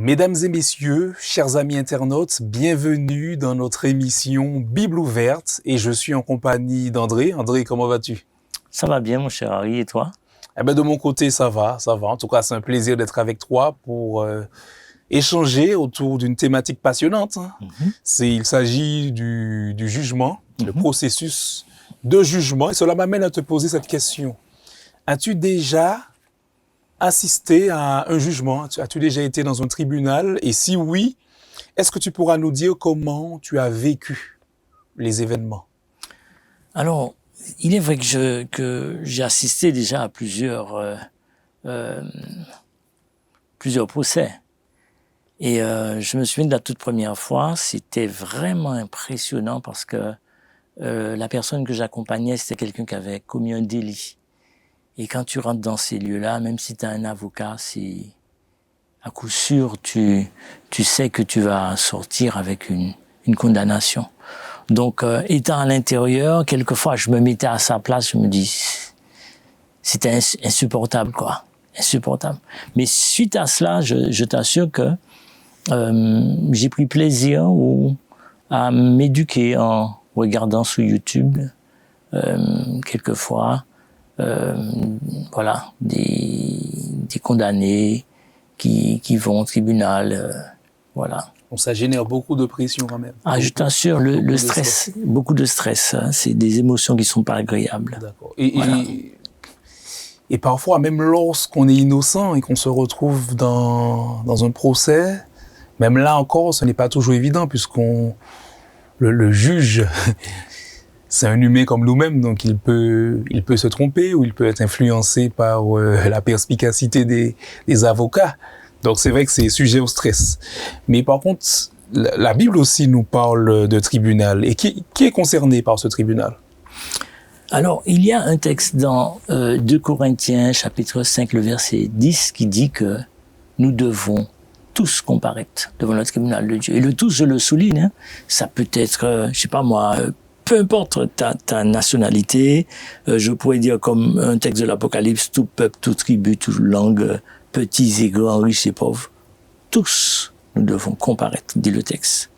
Mesdames et messieurs, chers amis internautes, bienvenue dans notre émission Bible ouverte et je suis en compagnie d'André. André, comment vas-tu? Ça va bien, mon cher Harry, et toi? De mon côté, ça va. En tout cas, c'est un plaisir d'être avec toi pour échanger autour d'une thématique passionnante. Il s'agit du jugement, le processus de jugement. Et cela m'amène à te poser cette question. As-tu déjà assisté à un jugement? As-tu déjà été dans un tribunal? Et si oui, est-ce que tu pourras nous dire comment tu as vécu les événements? Alors, il est vrai que j'ai assisté déjà à plusieurs procès. Et je me souviens de la toute première fois, c'était vraiment impressionnant parce que la personne que j'accompagnais, c'était quelqu'un qui avait commis un délit. Et quand tu rentres dans ces lieux-là, même si tu as un avocat, c'est à coup sûr, tu sais que tu vas sortir avec une condamnation. Donc, étant à l'intérieur, quelquefois, je me mettais à sa place, je me dis, c'était insupportable, quoi. Insupportable. Mais suite à cela, je t'assure que j'ai pris plaisir à m'éduquer en regardant sur YouTube, quelquefois, voilà, des condamnés qui vont au tribunal, voilà. Donc ça génère beaucoup de pression quand même. Ah, je t'assure, le stress, beaucoup de stress, hein, c'est des émotions qui sont pas agréables. D'accord. Voilà. Et parfois, même lorsqu'on est innocent et qu'on se retrouve dans un procès, même là encore, ce n'est pas toujours évident le juge, c'est un humain comme nous-mêmes, donc il peut se tromper ou il peut être influencé par la perspicacité des avocats. Donc c'est vrai que c'est sujet au stress. Mais par contre, la Bible aussi nous parle de tribunal. Et qui est concerné par ce tribunal? Alors, il y a un texte dans 2 Corinthiens, chapitre 5, le verset 10, qui dit que nous devons tous comparaître devant le tribunal de Dieu. Et le tous, je le souligne, hein, ça peut être, je sais pas moi, peu importe ta nationalité, je pourrais dire comme un texte de l'Apocalypse, tout peuple, toute tribu, toute langue, petits et grands, riches et pauvres, tous nous devons comparaître, dit le texte.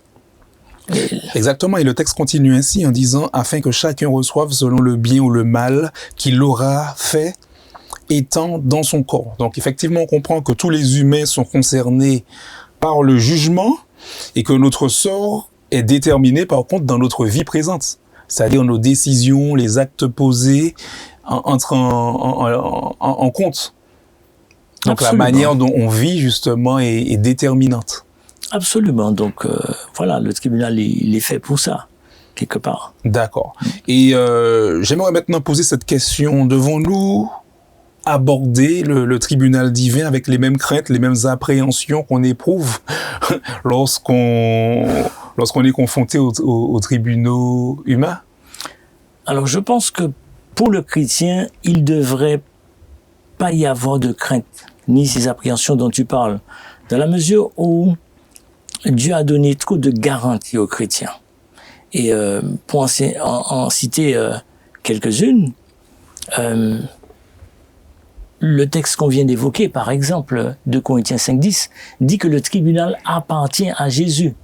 Exactement, et le texte continue ainsi en disant « Afin que chacun reçoive selon le bien ou le mal qu'il aura fait étant dans son corps. » Donc effectivement, on comprend que tous les humains sont concernés par le jugement et que notre sort est déterminé par contre dans notre vie présente. C'est-à-dire nos décisions, les actes posés entrent en compte. Donc Absolument. la manière dont on vit justement est déterminante. Absolument. Donc voilà, le tribunal il est fait pour ça, quelque part. D'accord. Et j'aimerais maintenant poser cette question. Devons-nous aborder le tribunal divin avec les mêmes craintes, les mêmes appréhensions qu'on éprouve lorsqu'on est confronté aux tribunaux humains? Alors je pense que pour le chrétien, il devrait pas y avoir de crainte, ni ces appréhensions dont tu parles, dans la mesure où Dieu a donné trop de garanties aux chrétiens. Et pour en citer quelques-unes, le texte qu'on vient d'évoquer, par exemple, 2 Corinthiens 5.10, dit que le tribunal appartient à Jésus.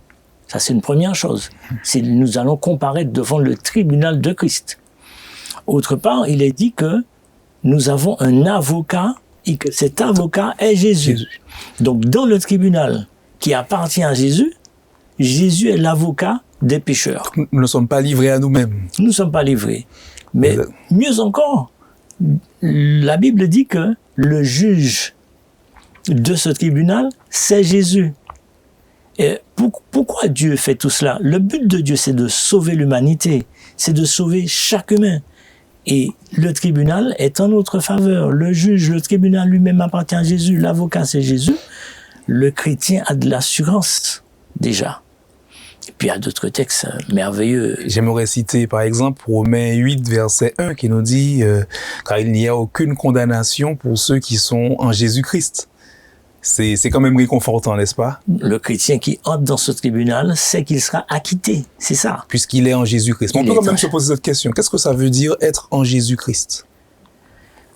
Ça, c'est une première chose. Nous allons comparaître devant le tribunal de Christ. Autre part, il est dit que nous avons un avocat et que cet avocat est Jésus. Donc, dans le tribunal qui appartient à Jésus, Jésus est l'avocat des pécheurs. Nous ne sommes pas livrés à nous-mêmes. Nous ne sommes pas livrés. Mais mieux encore, la Bible dit que le juge de ce tribunal, c'est Jésus. Et pourquoi Dieu fait tout cela? Le but de Dieu, c'est de sauver l'humanité, c'est de sauver chaque humain. Et le tribunal est en notre faveur. Le juge, le tribunal lui-même appartient à Jésus. L'avocat, c'est Jésus. Le chrétien a de l'assurance, déjà. Et puis, il y a d'autres textes merveilleux. J'aimerais citer, par exemple, Romains 8, verset 1, qui nous dit « Car il n'y a aucune condamnation pour ceux qui sont en Jésus-Christ. » C'est quand même réconfortant, n'est-ce pas? Le chrétien qui entre dans ce tribunal sait qu'il sera acquitté, c'est ça. Puisqu'il est en Jésus-Christ. On peut quand même se poser cette question. Qu'est-ce que ça veut dire être en Jésus-Christ?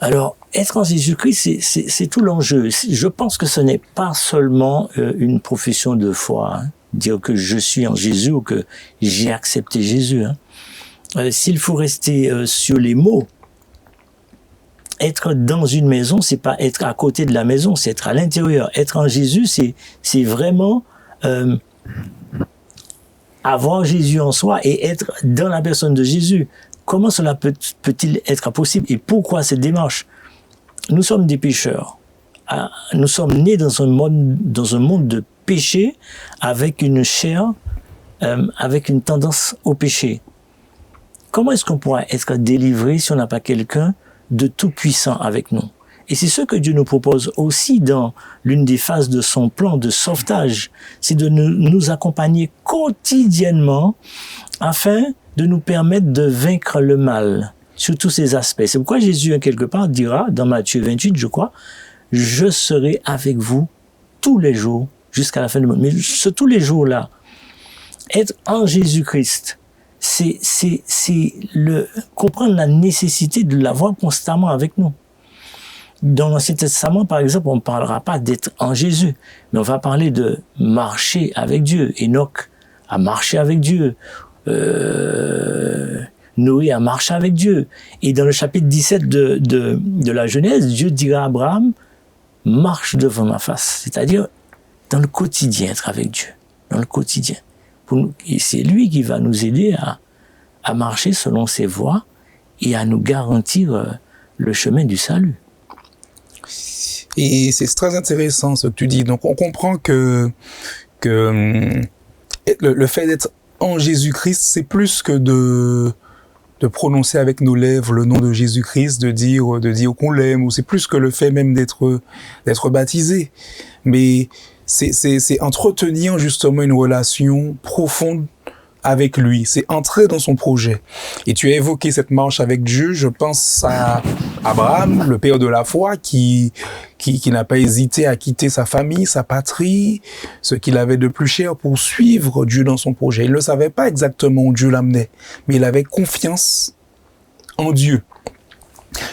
Alors, être en Jésus-Christ, c'est tout l'enjeu. Je pense que ce n'est pas seulement une profession de foi, hein, dire que je suis en Jésus ou que j'ai accepté Jésus. Hein. S'il faut rester sur les mots, être dans une maison, c'est pas être à côté de la maison, c'est être à l'intérieur. Être en Jésus, c'est vraiment avoir Jésus en soi et être dans la personne de Jésus. Comment cela peut-il être possible et pourquoi cette démarche? Nous sommes des pécheurs. Nous sommes nés dans un monde de péché avec une chair, avec une tendance au péché. Comment est-ce qu'on pourra être délivré si on n'a pas quelqu'un de tout puissant avec nous? Et c'est ce que Dieu nous propose aussi dans l'une des phases de son plan de sauvetage, c'est de nous accompagner quotidiennement afin de nous permettre de vaincre le mal sur tous ces aspects. C'est pourquoi Jésus, quelque part, dira, dans Matthieu 28, je crois, « Je serai avec vous tous les jours jusqu'à la fin du monde. » Mais tous les jours-là, être en Jésus-Christ, c'est comprendre la nécessité de l'avoir constamment avec nous. Dans l'Ancien Testament, par exemple, on ne parlera pas d'être en Jésus, mais on va parler de marcher avec Dieu. Enoch a marché avec Dieu. Noé a marché avec Dieu. Et dans le chapitre 17 de la Genèse, Dieu dira à Abraham, marche devant ma face. C'est-à-dire, dans le quotidien, être avec Dieu. Dans le quotidien. Et c'est lui qui va nous aider à marcher selon ses voies et à nous garantir le chemin du salut. Et c'est très intéressant ce que tu dis. Donc on comprend que le fait d'être en Jésus-Christ, c'est plus que de prononcer avec nos lèvres le nom de Jésus-Christ, de dire qu'on l'aime, ou c'est plus que le fait même d'être baptisé. Mais c'est entretenir justement une relation profonde avec lui, c'est entrer dans son projet. Et tu as évoqué cette marche avec Dieu, je pense à Abraham, le père de la foi, qui n'a pas hésité à quitter sa famille, sa patrie, ce qu'il avait de plus cher pour suivre Dieu dans son projet. Il ne savait pas exactement où Dieu l'amenait, mais il avait confiance en Dieu.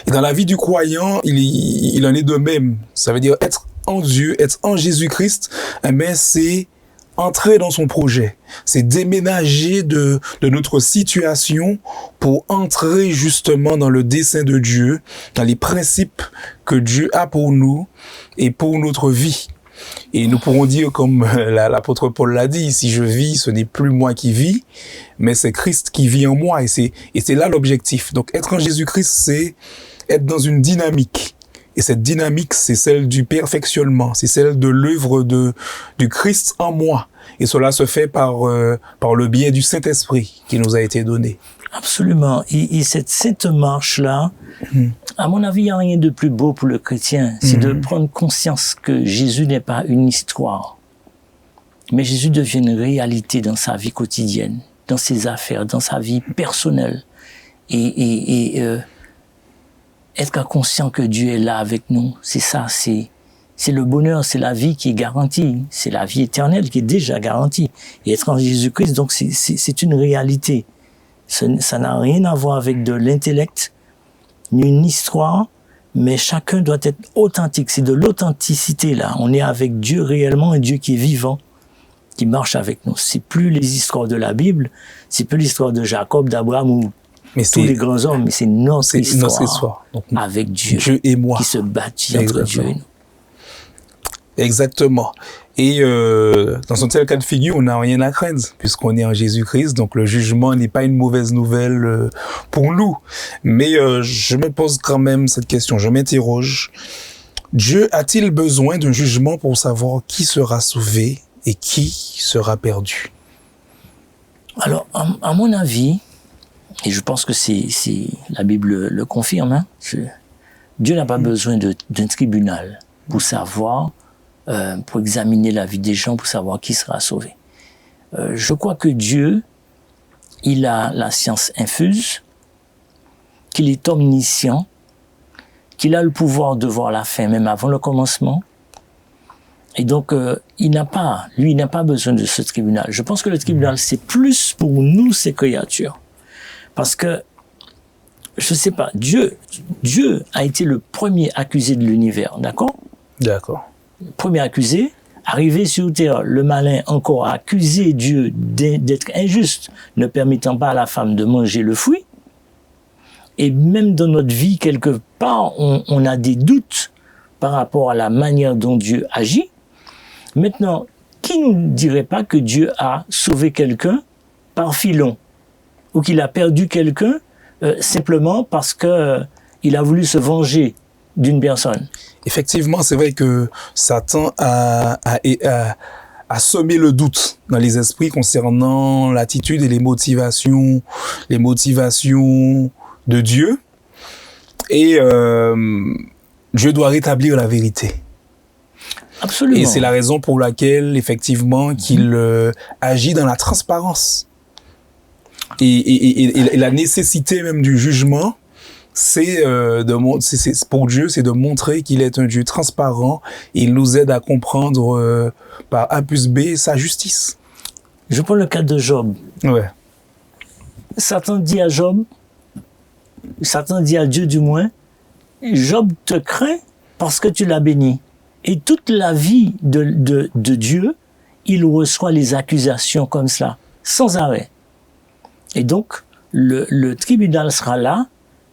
Et dans la vie du croyant, il en est de même. Ça veut dire être en Dieu, être en Jésus-Christ, mais c'est entrer dans son projet, c'est déménager de notre situation pour entrer justement dans le dessein de Dieu, dans les principes que Dieu a pour nous et pour notre vie. Et nous pourrons dire, comme l'apôtre Paul l'a dit, si je vis, ce n'est plus moi qui vis, mais c'est Christ qui vit en moi. Et c'est là l'objectif. Donc être en Jésus-Christ, c'est être dans une dynamique. Et cette dynamique, c'est celle du perfectionnement, c'est celle de l'œuvre du Christ en moi. Et cela se fait par le biais du Saint-Esprit qui nous a été donné. Absolument. Et cette sainte marche-là, à mon avis, il n'y a rien de plus beau pour le chrétien. C'est de prendre conscience que Jésus n'est pas une histoire, mais Jésus devient une réalité dans sa vie quotidienne, dans ses affaires, dans sa vie personnelle. Et être conscient que Dieu est là avec nous, c'est ça, c'est le bonheur, c'est la vie qui est garantie, c'est la vie éternelle qui est déjà garantie. Et être en Jésus-Christ, donc c'est une réalité. Ça n'a rien à voir avec de l'intellect, ni une histoire, mais chacun doit être authentique. C'est de l'authenticité là. On est avec Dieu réellement, un Dieu qui est vivant, qui marche avec nous. C'est plus les histoires de la Bible, c'est plus l'histoire de Jacob, d'Abraham ou tous les grands hommes, mais c'est notre histoire donc, avec Dieu et moi, qui se bâtit entre Dieu et nous. Exactement. Et dans un tel cas de figure, on n'a rien à craindre puisqu'on est en Jésus-Christ. Donc le jugement n'est pas une mauvaise nouvelle pour nous. Mais je me pose quand même cette question, je m'interroge. Dieu a-t-il besoin d'un jugement pour savoir qui sera sauvé et qui sera perdu? Alors, à mon avis, et je pense que la Bible le confirme, hein, Dieu n'a pas besoin d'un tribunal pour savoir, pour examiner la vie des gens, pour savoir qui sera sauvé. Je crois que Dieu, il a la science infuse, qu'il est omniscient, qu'il a le pouvoir de voir la fin même avant le commencement. Et donc, il n'a pas besoin de ce tribunal. Je pense que le tribunal, c'est plus pour nous, ces créatures. Parce que je sais pas, Dieu a été le premier accusé de l'univers, d'accord? D'accord. Premier accusé, arrivé sur terre, le malin encore a accusé Dieu d'être injuste, ne permettant pas à la femme de manger le fruit. Et même dans notre vie, quelque part, on a des doutes par rapport à la manière dont Dieu agit. Maintenant, qui ne dirait pas que Dieu a sauvé quelqu'un par filon, ou qu'il a perdu quelqu'un simplement parce qu'il a voulu se venger d'une personne? Effectivement, c'est vrai que Satan a semé le doute dans les esprits concernant l'attitude et les motivations de Dieu. Et Dieu doit rétablir la vérité. Absolument. Et c'est la raison pour laquelle, effectivement, qu'il agit dans la transparence. Et la nécessité même du jugement, c'est pour Dieu, c'est de montrer qu'il est un Dieu transparent et il nous aide à comprendre par A plus B sa justice. Je prends le cas de Job. Ouais. Satan dit à Dieu du moins, Job te craint parce que tu l'as béni. Et toute la vie de Dieu, il reçoit les accusations comme cela, sans arrêt. Et donc, le tribunal sera là,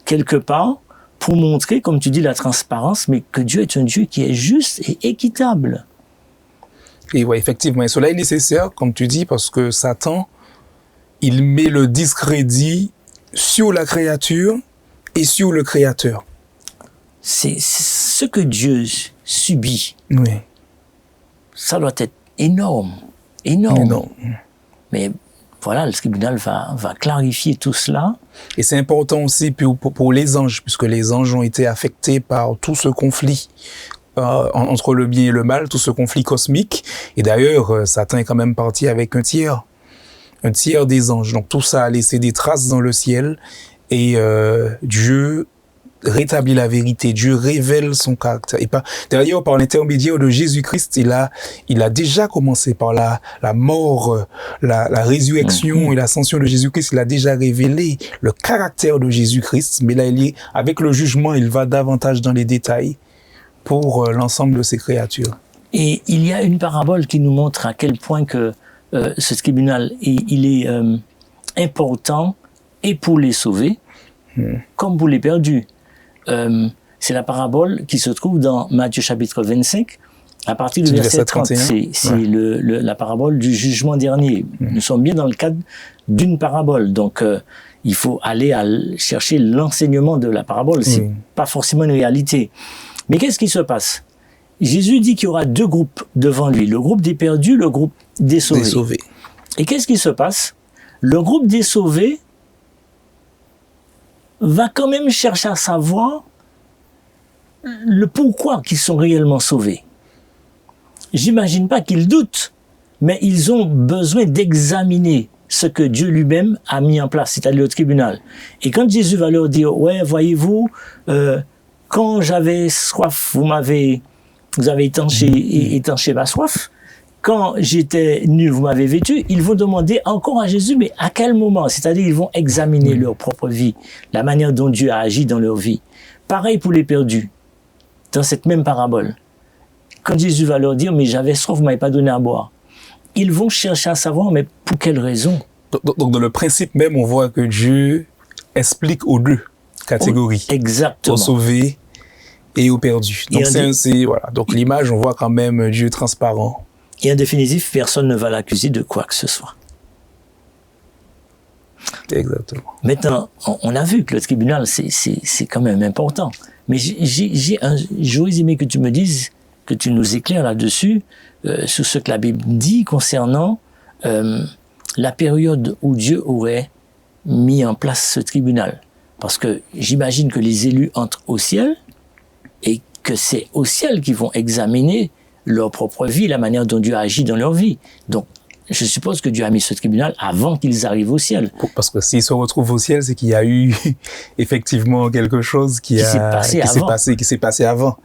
quelque part, pour montrer, comme tu dis, la transparence, mais que Dieu est un Dieu qui est juste et équitable. Et ouais, effectivement, et cela est nécessaire, comme tu dis, parce que Satan, il met le discrédit sur la créature et sur le Créateur. C'est ce que Dieu subit. Oui. Ça doit être énorme. Énorme. Mais voilà, le tribunal va clarifier tout cela. Et c'est important aussi pour les anges, puisque les anges ont été affectés par tout ce conflit entre le bien et le mal, tout ce conflit cosmique. Et d'ailleurs, Satan est quand même parti avec un tiers des anges. Donc tout ça a laissé des traces dans le ciel. Et Dieu rétablit la vérité, Dieu révèle son caractère. Et d'ailleurs, par l'intermédiaire de Jésus-Christ, il a déjà commencé par la mort, la résurrection et l'ascension de Jésus-Christ. Il a déjà révélé le caractère de Jésus-Christ. Mais là, avec le jugement, il va davantage dans les détails pour l'ensemble de ses créatures. Et il y a une parabole qui nous montre à quel point que ce tribunal, il est important et pour les sauver, comme pour les perdus. C'est la parabole qui se trouve dans Matthieu chapitre 25, à partir du verset 30. C'est la parabole du jugement dernier. Nous sommes bien dans le cadre d'une parabole. Donc, il faut aller chercher l'enseignement de la parabole. C'est pas forcément une réalité. Mais qu'est-ce qui se passe? Jésus dit qu'il y aura deux groupes devant lui. Le groupe des perdus, le groupe des sauvés. Et qu'est-ce qui se passe? Le groupe des sauvés va quand même chercher à savoir le pourquoi qu'ils sont réellement sauvés. J'imagine pas qu'ils doutent, mais ils ont besoin d'examiner ce que Dieu lui-même a mis en place, c'est-à-dire le tribunal. Et quand Jésus va leur dire, ouais, voyez-vous, quand j'avais soif, vous avez étanché ma soif. Quand j'étais nu, vous m'avez vêtu. Ils vont demander encore à Jésus, mais à quel moment? C'est-à-dire, ils vont examiner leur propre vie, la manière dont Dieu a agi dans leur vie. Pareil pour les perdus, dans cette même parabole. Quand Jésus va leur dire, mais j'avais soif, vous m'avez pas donné à boire. Ils vont chercher à savoir, mais pour quelle raison? Donc, dans le principe même, on voit que Dieu explique aux deux catégories. Exactement. Aux sauvés et aux perdus. Donc, voilà. Donc, l'image, on voit quand même Dieu transparent. Et en définitive, personne ne va l'accuser de quoi que ce soit. Exactement. Maintenant, on a vu que le tribunal, c'est quand même important. Mais j'aurais aimé que tu me dises, que tu nous éclaires là-dessus, sur ce que la Bible dit concernant la période où Dieu aurait mis en place ce tribunal. Parce que j'imagine que les élus entrent au ciel et que c'est au ciel qu'ils vont examiner leur propre vie, la manière dont Dieu agit dans leur vie. Donc, je suppose que Dieu a mis ce tribunal avant qu'ils arrivent au ciel. Parce que s'ils se retrouvent au ciel, c'est qu'il y a eu effectivement quelque chose qui s'est passé avant.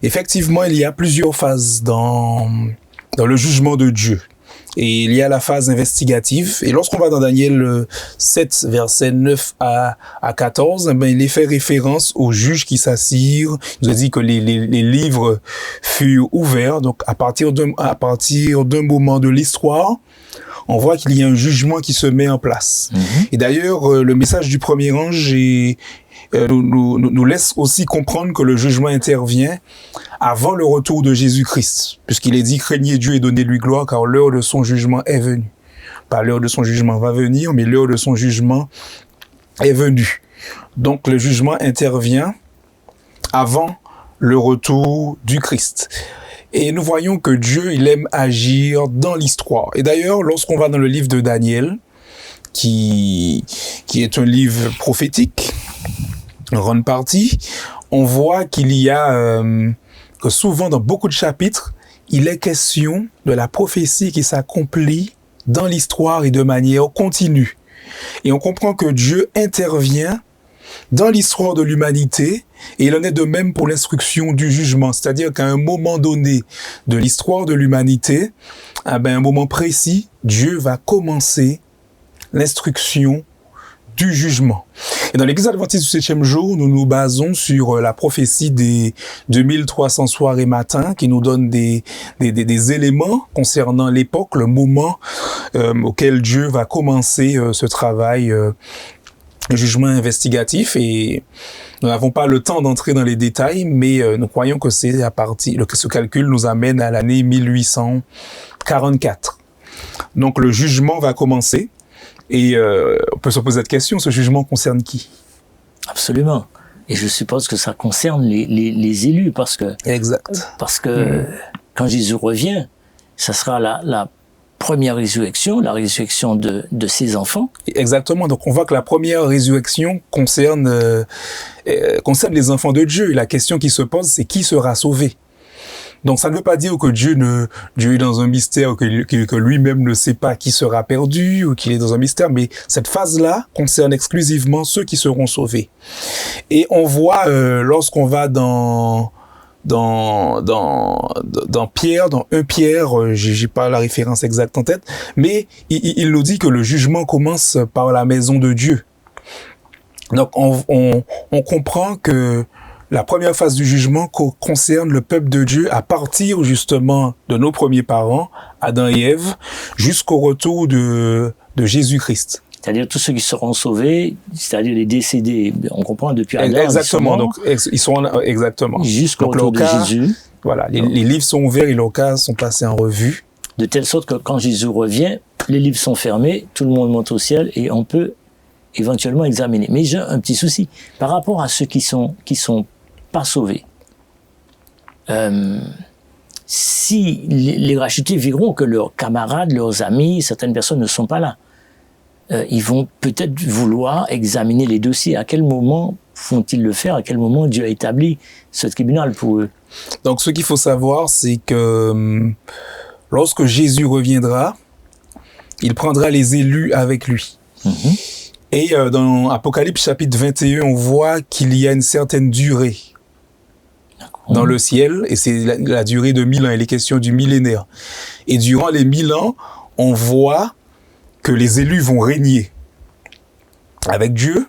Effectivement, il y a plusieurs phases dans le jugement de Dieu. Et il y a la phase investigative. Et lorsqu'on va dans Daniel 7, versets 9 à 14, ben, il est fait référence au juge qui s'assire. Il nous a dit que les livres furent ouverts. Donc, à partir d'un moment de l'histoire, on voit qu'il y a un jugement qui se met en place. Et d'ailleurs, le message du premier ange nous laisse aussi comprendre que le jugement intervient avant le retour de Jésus-Christ, puisqu'il est dit « Craignez Dieu et donnez-lui gloire, car l'heure de son jugement est venue. » Pas l'heure de son jugement va venir, mais l'heure de son jugement est venue. Donc le jugement intervient avant le retour du Christ. Et nous voyons que Dieu, il aime agir dans l'histoire. Et d'ailleurs, lorsqu'on va dans le livre de Daniel, qui est un livre prophétique, en grande partie, on voit qu'il y a, que souvent dans beaucoup de chapitres, il est question de la prophétie qui s'accomplit dans l'histoire et de manière continue. Et on comprend que Dieu intervient dans l'histoire de l'humanité, et il en est de même pour l'instruction du jugement. C'est-à-dire qu'à un moment donné de l'histoire de l'humanité, à un moment précis, Dieu va commencer l'instruction du jugement. Et dans l'Église adventiste du 7e jour, nous nous basons sur la prophétie des 2300 soirs et matins qui nous donne des éléments concernant l'époque, le moment auquel Dieu va commencer ce travail le jugement investigatif, et nous n'avons pas le temps d'entrer dans les détails, mais nous croyons que c'est ce calcul nous amène à l'année 1844. Donc le jugement va commencer, et on peut se poser cette question, ce jugement concerne qui? Absolument. Et je suppose que ça concerne les élus, parce que quand Jésus revient, ça sera la première résurrection, la résurrection de ses enfants. Exactement. Donc, on voit que la première résurrection concerne les enfants de Dieu. Et la question qui se pose, c'est qui sera sauvé? Donc, ça ne veut pas dire que Dieu est dans un mystère, que lui-même ne sait pas qui sera perdu ou qu'il est dans un mystère, mais cette phase-là concerne exclusivement ceux qui seront sauvés. Et on voit, lorsqu'on va dans Pierre, dans 1 Pierre, j'ai pas la référence exacte en tête, mais il nous dit que le jugement commence par la maison de Dieu. Donc on comprend que la première phase du jugement concerne le peuple de Dieu à partir justement de nos premiers parents, Adam et Ève, jusqu'au retour de Jésus-Christ. C'est-à-dire tous ceux qui seront sauvés, c'est-à-dire les décédés, on comprend depuis Adam. Exactement, donc ils sont exactement. Jusqu'au retour de Jésus. Voilà, les livres sont ouverts et leurs cas sont passés en revue. De telle sorte que quand Jésus revient, les livres sont fermés, tout le monde monte au ciel et on peut éventuellement examiner. Mais j'ai un petit souci par rapport à ceux qui sont pas sauvés. Si les rachetés verront que leurs camarades, leurs amis, certaines personnes ne sont pas là, ils vont peut-être vouloir examiner les dossiers. À quel moment font-ils le faire? À quel moment Dieu a établi ce tribunal pour eux? Donc, ce qu'il faut savoir, c'est que lorsque Jésus reviendra, il prendra les élus avec lui. Et dans Apocalypse chapitre 21, on voit qu'il y a une certaine durée dans le ciel, et c'est la durée de 1000 ans, il est question du millénaire. Et durant les 1000 ans, on voit que les élus vont régner avec Dieu,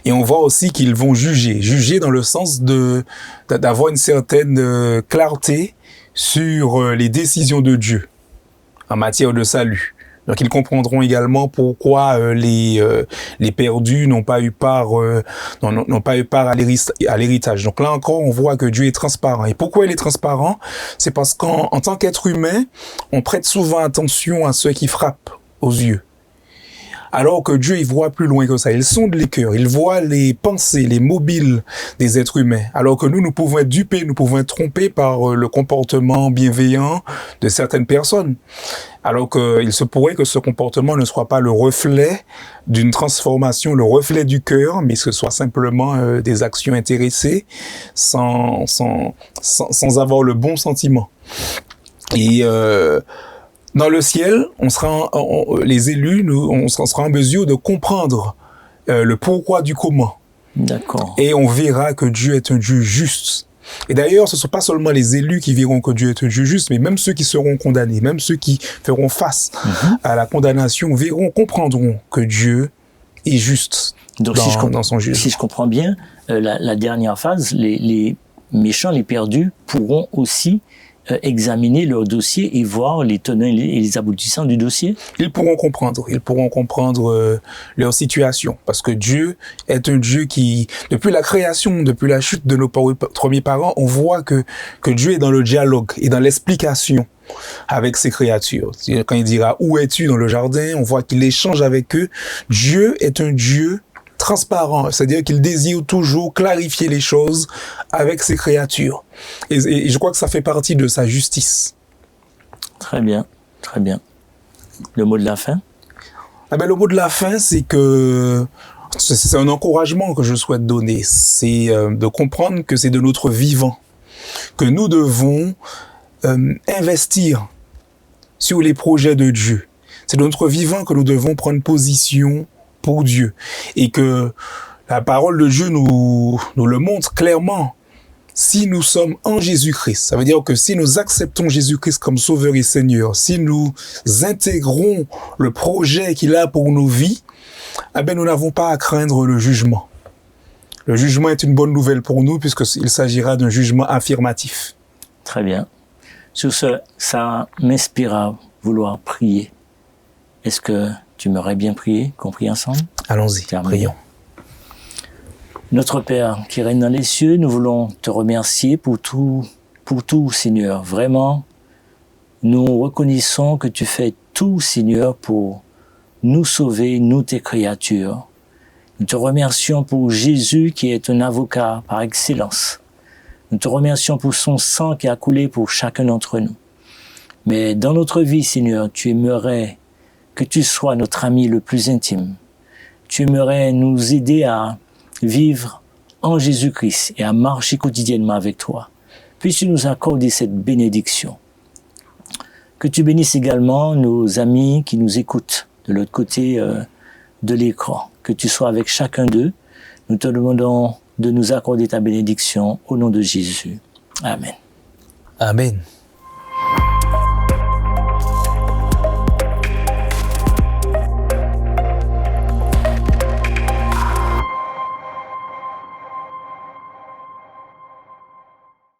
et on voit aussi qu'ils vont juger dans le sens d'avoir une certaine clarté sur les décisions de Dieu en matière de salut. Donc ils comprendront également pourquoi les perdus n'ont pas eu part à l'héritage. Donc là encore, on voit que Dieu est transparent. Et pourquoi il est transparent? C'est parce qu'en tant qu'être humain, on prête souvent attention à ceux qui frappent aux yeux. Alors que Dieu, il voit plus loin que ça. Il sonde les cœurs, il voit les pensées, les mobiles des êtres humains. Alors que nous pouvons être dupés, nous pouvons être trompés par le comportement bienveillant de certaines personnes. Alors qu'il se pourrait que ce comportement ne soit pas le reflet d'une transformation, le reflet du cœur, mais que ce soit simplement des actions intéressées sans avoir le bon sentiment. Et dans le ciel, les élus, on sera en mesure de comprendre le pourquoi du comment. D'accord. Et on verra que Dieu est un Dieu juste. Et d'ailleurs, ce ne sont pas seulement les élus qui verront que Dieu est un Dieu juste, mais même ceux qui seront condamnés, même ceux qui feront face à la condamnation, verront, comprendront que Dieu est juste. Donc, dans son jugement. Si je comprends bien, la dernière phase, les méchants, les perdus, pourront aussi examiner leur dossier et voir les tenants et les aboutissants du dossier. Ils pourront comprendre leur situation, parce que Dieu est un Dieu qui, depuis la création, depuis la chute de nos premiers parents, on voit que Dieu est dans le dialogue et dans l'explication avec ses créatures. Quand il dira « Où es-tu » dans le jardin, on voit qu'il échange avec eux. Dieu est un Dieu transparent, c'est-à-dire qu'il désire toujours clarifier les choses avec ses créatures. Et je crois que ça fait partie de sa justice. Très bien, très bien. Le mot de la fin? Le mot de la fin, c'est que c'est un encouragement que je souhaite donner. C'est de comprendre que c'est de notre vivant que nous devons investir sur les projets de Dieu. C'est de notre vivant que nous devons prendre position pour Dieu. Et que la parole de Dieu nous le montre clairement. Si nous sommes en Jésus-Christ, ça veut dire que si nous acceptons Jésus-Christ comme Sauveur et Seigneur, si nous intégrons le projet qu'il a pour nos vies, nous n'avons pas à craindre le jugement. Le jugement est une bonne nouvelle pour nous puisqu'il s'agira d'un jugement affirmatif. Très bien. Sur ce, ça m'inspire à vouloir prier. Est-ce que tu m'aurais bien prié, qu'on prie ensemble? Allons-y, prions. Notre Père qui règne dans les cieux, nous voulons te remercier pour tout, Seigneur. Vraiment, nous reconnaissons que tu fais tout, Seigneur, pour nous sauver, nous tes créatures. Nous te remercions pour Jésus qui est un avocat par excellence. Nous te remercions pour son sang qui a coulé pour chacun d'entre nous. Mais dans notre vie, Seigneur, tu aimerais que tu sois notre ami le plus intime. Tu aimerais nous aider à vivre en Jésus-Christ et à marcher quotidiennement avec toi. Puisses-tu nous accorder cette bénédiction. Que tu bénisses également nos amis qui nous écoutent de l'autre côté de l'écran. Que tu sois avec chacun d'eux. Nous te demandons de nous accorder ta bénédiction au nom de Jésus. Amen. Amen.